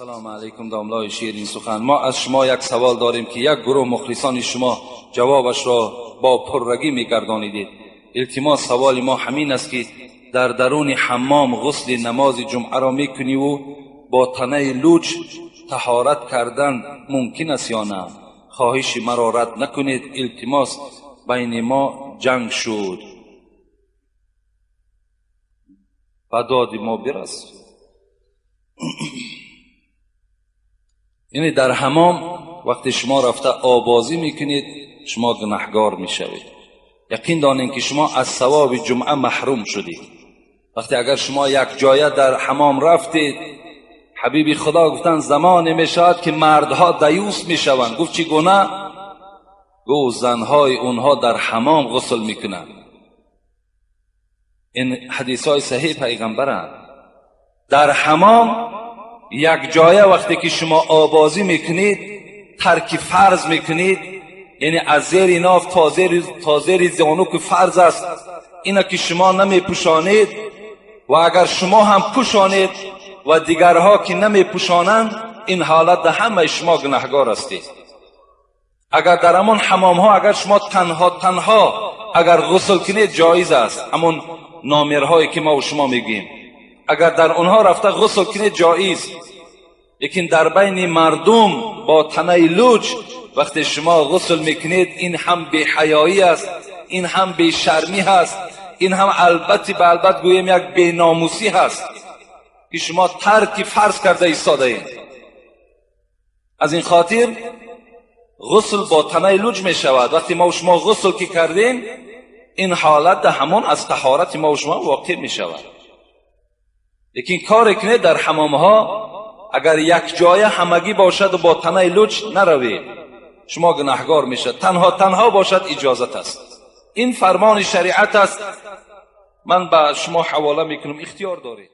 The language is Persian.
سلام علیکم داملای شیرین سخن. ما از شما یک سوال داریم که یک گروه مخلصان شما جوابش را با پررگی میگردانیدید. التماس سوال ما همین است که در درون حمام غسل نماز جمعه را میکنی و با تنه لوچ طهارت کردن ممکن است یا نه؟ خواهش مرا رد نکنید. التماس بین ما جنگ شد. بداد ما برس. یعنی در حمام وقتی شما رفته آبازی میکنید شما گناهگار میشوید. یقین دانید که شما از ثواب جمعه محروم شدید. وقتی اگر شما یک جایه در حمام رفتید، حبیب خدا گفتن زمانی میشود که مردها دیوس میشوند. گفت چی گونه؟ گفت زنهای اونها در حمام غسل میکنند. این حدیث های صحیح پیغمبرند. در حمام یک جایه وقتی که شما آبازی میکنید ترک فرض میکنید، یعنی از زیر ناف تا زیر زانو که فرض است اینا که شما نمیپوشانید و اگر شما هم پوشانید و دیگرها که نمیپوشانند، این حالت در همه شما گناهگار هستید. اگر در همون حمام ها اگر شما تنها اگر غسل کنید جایز است، همون نامرهایی که ما و شما میگیم اگر در اونها رفته غسل کنید جایز. لیکن در بین مردم با تنه لوچ وقتی شما غسل میکنید این هم بی حیایی است، این هم بی شرمی هست، این هم البته گویم یک بی ناموسی هست که شما ترک فرض کرده ایستاده اید. از این خاطر غسل با تنه لوچ می شود. وقتی ما و شما غسل که کردیم این حالت همون از طهارت ما و شما واقع می شود. لیکن کاری کنه در حمام ها اگر یک جایه همگی باشد و با تنه لوچ نروید شما گناهگار میشد. تنها باشد اجازت است. این فرمان شریعت است. من به شما حواله میکنم، اختیار دارید.